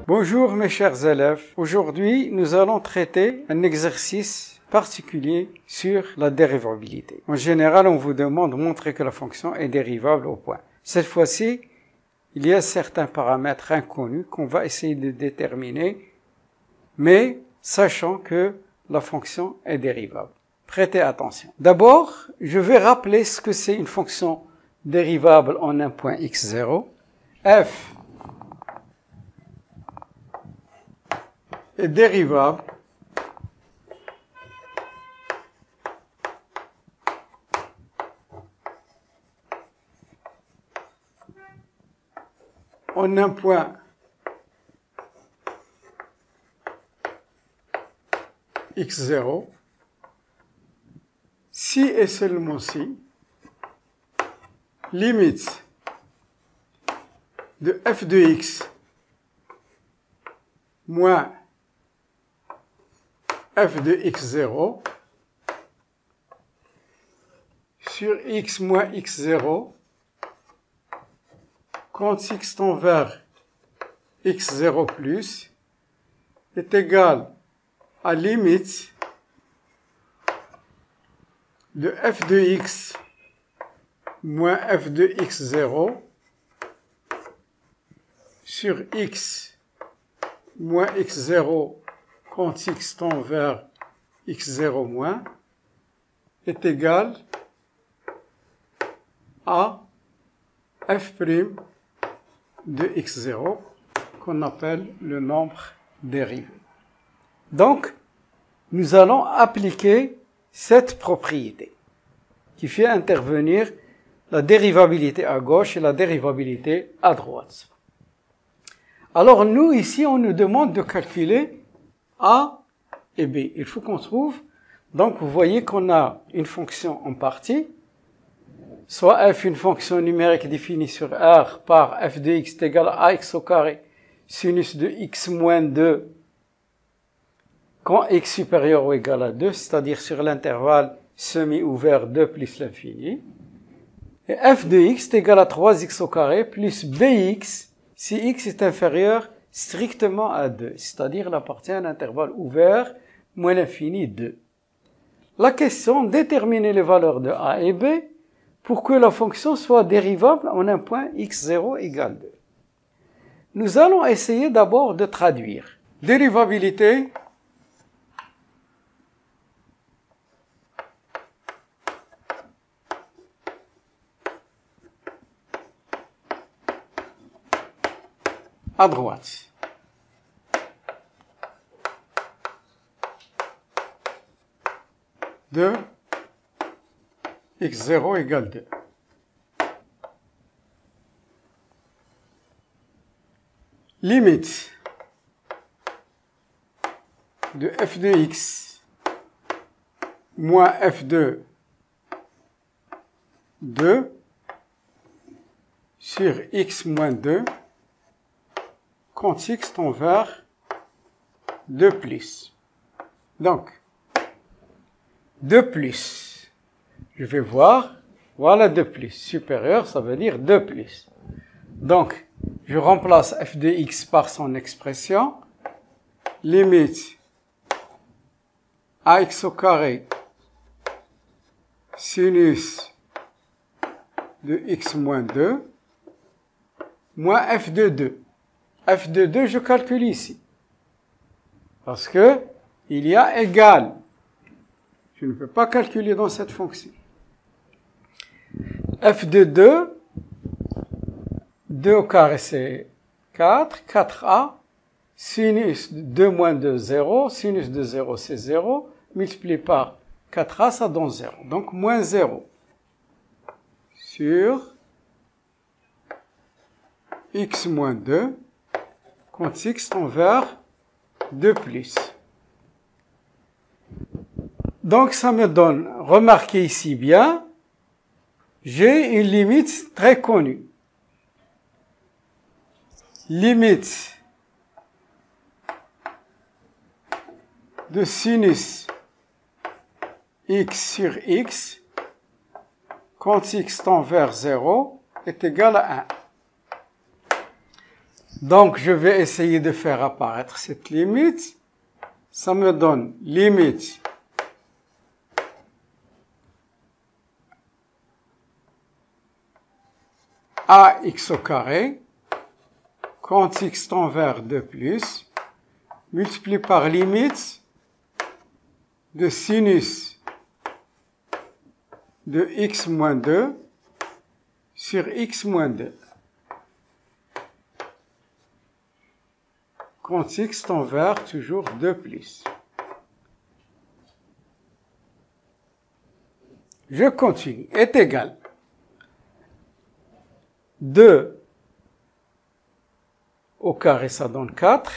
Bonjour mes chers élèves, aujourd'hui nous allons traiter un exercice particulier sur la dérivabilité. En général, on vous demande de montrer que la fonction est dérivable au point. Cette fois-ci, il y a certains paramètres inconnus qu'on va essayer de déterminer, mais sachant que la fonction est dérivable. Prêtez attention. D'abord, je vais rappeler ce que c'est une fonction dérivable en un point x0. F est dérivable en un point x0 si et seulement si limite de f de x moins f de x0 sur x moins x0 quand x tend vers x0 plus est égal à limite de f de x moins f de x0 sur x moins x0 quand x tend vers x0 moins est égal à f' de x0 qu'on appelle le nombre dérivé. Donc, nous allons appliquer cette propriété qui fait intervenir la dérivabilité à gauche et la dérivabilité à droite. Alors nous, ici, on nous demande de calculer A et B. Il faut qu'on trouve, donc vous voyez qu'on a une fonction en partie, soit f une fonction numérique définie sur R par f de x est égal à ax au carré sinus de x moins 2 quand x supérieur ou égal à 2, c'est-à-dire sur l'intervalle semi-ouvert 2 plus l'infini. Et f de x est égal à 3x au carré plus bx si x est inférieur strictement à 2, c'est-à-dire il appartient à un intervalle ouvert moins l'infini 2. La question, déterminer les valeurs de a et b pour que la fonction soit dérivable en un point x0 égale 2. Nous allons essayer d'abord de traduire. Dérivabilité à droite. De x0 égale 2. Limite de f de x moins f de 2 sur x moins 2 quand x tend vers 2 plus. Donc, 2 plus. Je vais voir, voilà 2 plus. Supérieur, ça veut dire 2 plus. Donc, je remplace f de x par son expression. Limite ax au carré sinus de x moins 2 moins f de 2. f de 2, je calcule ici. Parce que il y a égal. Je ne peux pas calculer dans cette fonction. f de 2, 2 au carré c'est 4, 4a, sinus de 2 moins 2, 0, sinus de 0 c'est 0, multiplié par 4a, ça donne 0. Donc moins 0 sur x moins 2, quand x tend vers 2 plus. Donc ça me donne, remarquez ici bien, j'ai une limite très connue. Limite de sinus x sur x quand x tend vers 0 est égal à 1. Donc, je vais essayer de faire apparaître cette limite. Ça me donne limite ax au carré, quand x tend vers 2 plus, multiplié par limite de sinus de x moins 2 sur x moins 2. Quand x tend vers toujours 2 plus. Je continue. Est égal. 2 au carré, ça donne 4.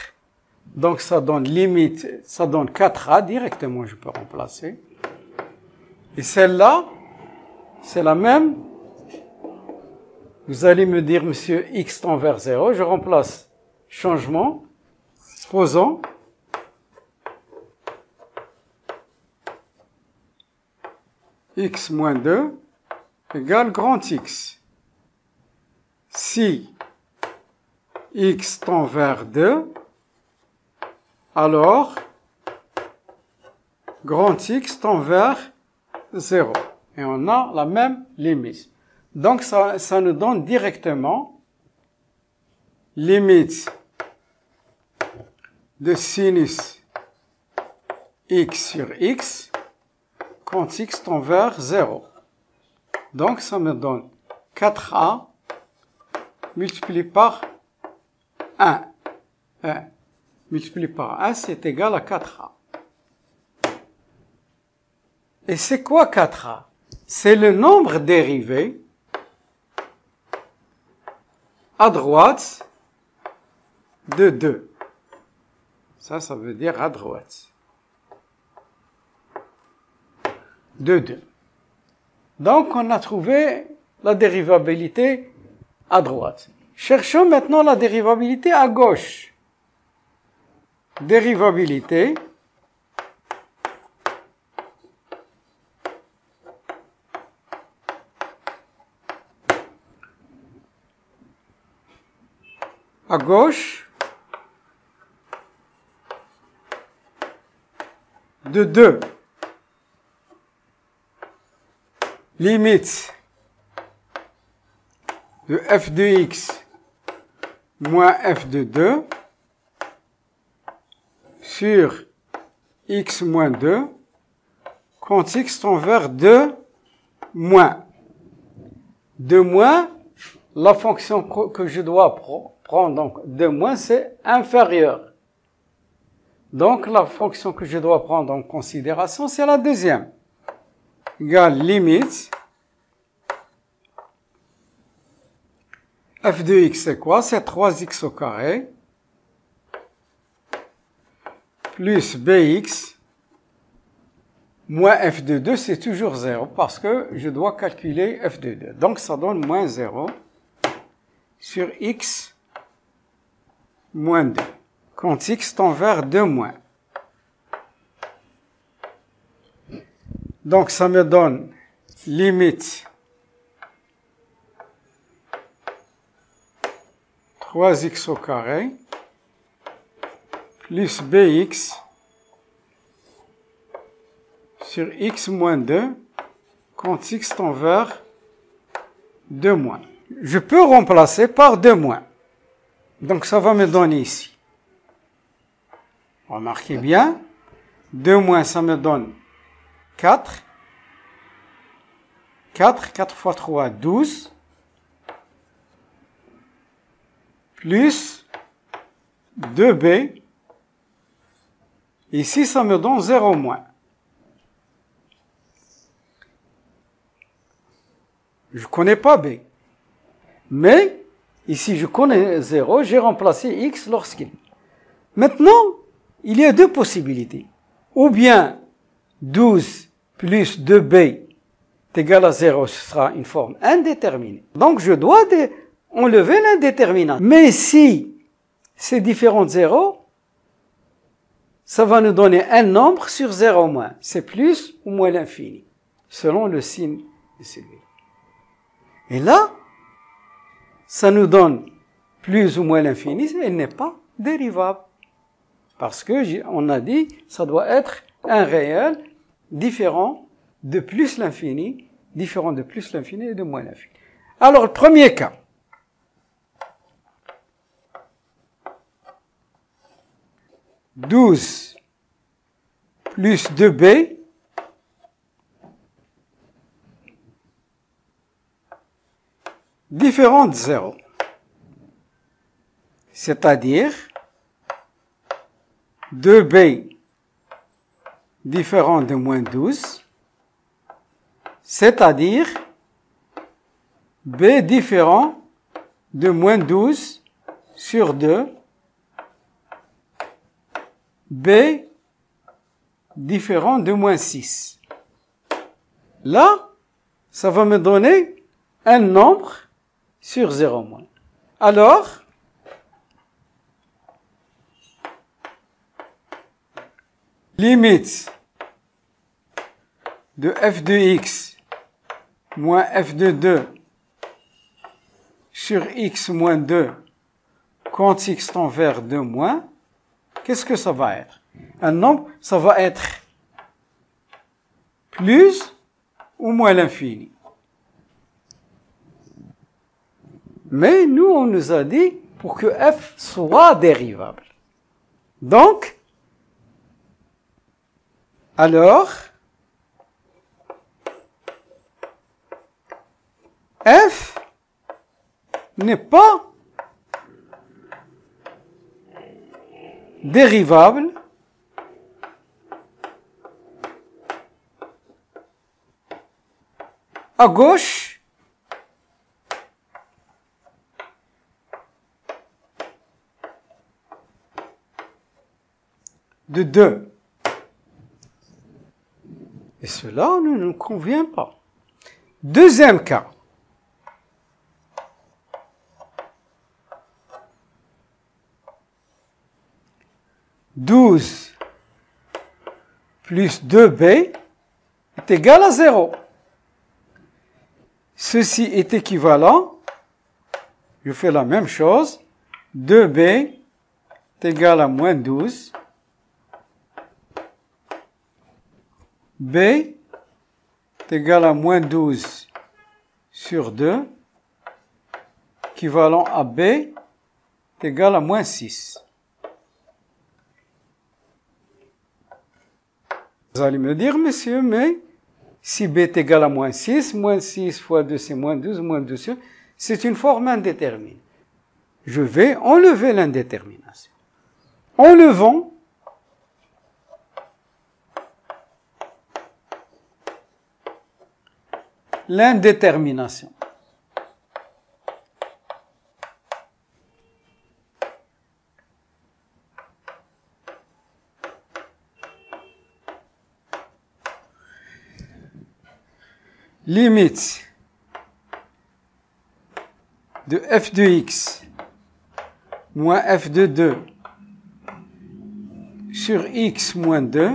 Donc, ça donne limite, ça donne 4a. Directement, je peux remplacer. Et celle-là, c'est la même. Vous allez me dire, monsieur, x tend vers 0. Je remplace changement. Posons. X moins 2 égale grand X. Si x tend vers 2, alors grand X tend vers 0. Et on a la même limite. Donc ça nous donne directement limite de sinus x sur x quand x tend vers 0. Donc ça me donne 4a multiplié par 1. 1 multiplié par 1, c'est égal à 4a. Et c'est quoi 4a? C'est le nombre dérivé à droite de 2. Ça veut dire à droite de 2. Donc, on a trouvé la dérivabilité à droite. Cherchons maintenant la dérivabilité à gauche. Dérivabilité à gauche de 2. Limite de f de x moins f de 2 sur x moins 2 quand x tend vers 2 moins. 2 moins, la fonction que je dois prendre, donc 2 moins, c'est inférieur. Donc la fonction que je dois prendre en considération, c'est la deuxième. Égale limite f de x, c'est quoi? C'est 3x au carré plus bx moins f de 2, c'est toujours 0 parce que je dois calculer f de 2. Donc ça donne moins 0 sur x moins 2 quand x tend vers 2 moins. Donc ça me donne limite 3x au carré plus bx sur x moins 2 quand x tend vers 2 moins. Je peux remplacer par 2 moins. Donc ça va me donner ici. Remarquez bien, 2 moins ça me donne 4. 4 fois 3, 12. Plus 2b. Ici, ça me donne 0 moins. Je ne connais pas b. Mais, ici, je connais 0. J'ai remplacé x lorsqu'il. Maintenant, il y a deux possibilités. Ou bien 12 plus 2b est égal à 0, ce sera une forme indéterminée. Donc, je dois enlever l'indéterminant. Mais si c'est différent de 0, ça va nous donner un nombre sur 0 moins. C'est plus ou moins l'infini, selon le signe de celui-là. Et là, ça nous donne plus ou moins l'infini, elle n'est pas dérivable. Parce que, on a dit, ça doit être un réel différent de plus l'infini, différent de plus l'infini et de moins l'infini. Alors, le premier cas. « 12 plus 2b différent de 0. » C'est-à-dire 2b différent de moins 12, c'est-à-dire b différent de moins 12 sur 2, b différent de moins 6. Là, ça va me donner un nombre sur 0 moins. Alors, limite de f de x moins f de 2 sur x moins 2 quand x tend vers 2 moins, qu'est-ce que ça va être? Un nombre, ça va être plus ou moins l'infini. Mais nous, on nous a dit pour que f soit dérivable. Donc, alors, f n'est pas dérivable à gauche de 2. Et cela ne nous convient pas. Deuxième cas. « 12 plus 2b est égal à 0. » Ceci est équivalent. Je fais la même chose. 2b est égal à moins 12. b est égal à moins 12 sur 2, équivalent à b est égal à moins 6. Vous allez me dire, monsieur, mais si b est égal à moins 6 fois 2 c'est moins 12, moins 12, c'est une forme indéterminée. Je vais enlever l'indétermination. Enlevons l'indétermination. Limite de f de x moins f de 2 sur x moins 2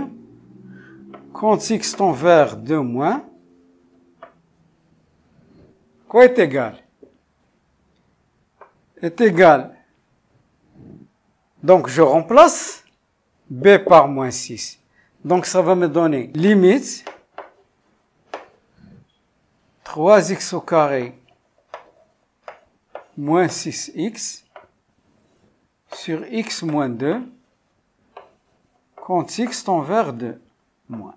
quand x tend vers 2 moins, quoi est égal? Est égal. Donc je remplace b par moins 6. Donc ça va me donner limite 3x au carré moins 6x sur x moins 2 quand x tend vers 2 moins.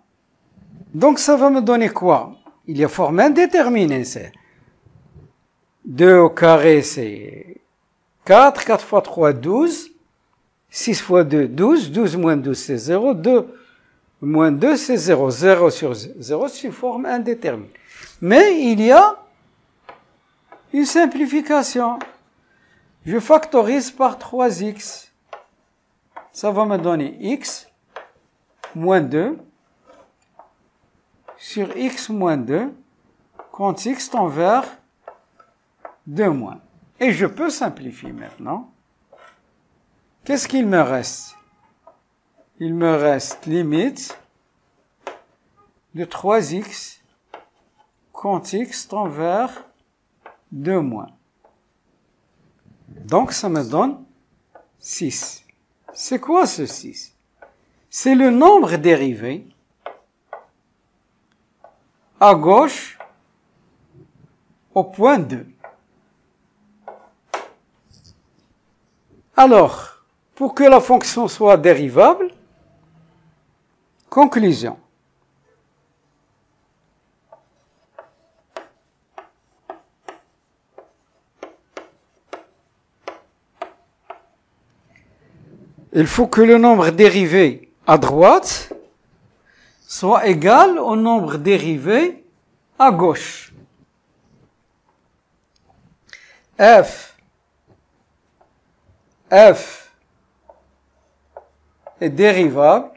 Donc ça va me donner quoi? Il y a forme indéterminée, c'est 2 au carré c'est 4, 4 fois 3 12, 6 fois 2 12, 12 moins 12 c'est 0, 2 moins 2 c'est 0, 0 sur 0 c'est une forme indéterminée. Mais il y a une simplification. Je factorise par 3x. Ça va me donner x moins 2 sur x moins 2 quand x tend vers 2 moins. Et je peux simplifier maintenant. Qu'est-ce qu'il me reste? Il me reste limite de 3x quand x tend vers 2 moins. Donc, ça me donne 6. C'est quoi ce 6? C'est le nombre dérivé à gauche au point 2. Alors, pour que la fonction soit dérivable, conclusion. Il faut que le nombre dérivé à droite soit égal au nombre dérivé à gauche. F est dérivable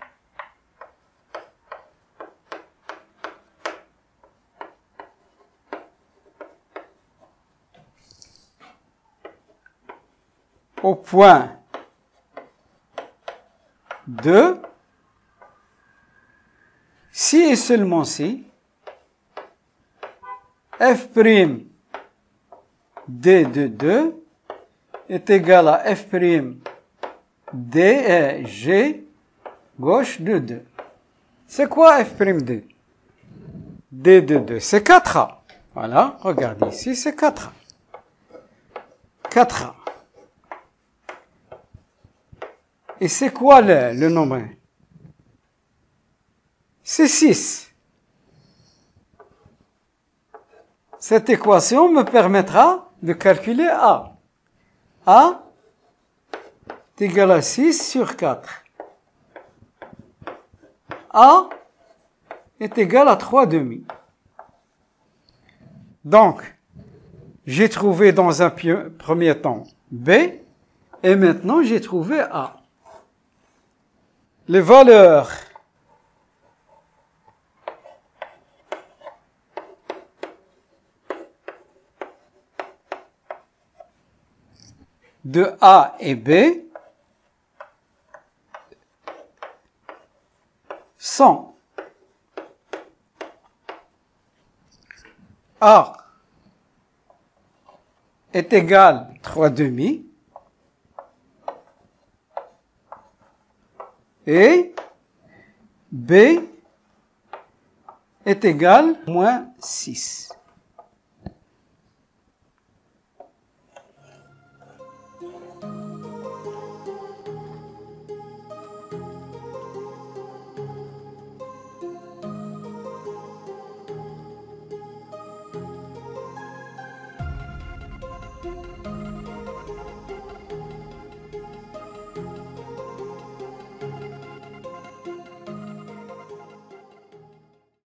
au point 2 si et seulement si f' d de 2 est égal à f' d et g gauche de 2. C'est quoi f' d? D de 2, c'est 4a. Voilà, regardez ici, c'est 4a. 4a. Et c'est quoi le nombre? C'est 6. Cette équation me permettra de calculer A. A est égal à 6 sur 4. A est égal à 3 demi. Donc, j'ai trouvé dans un premier temps B, et maintenant j'ai trouvé A. Les valeurs de A et B sont A est égal à 3 demi et B est égal à moins 6.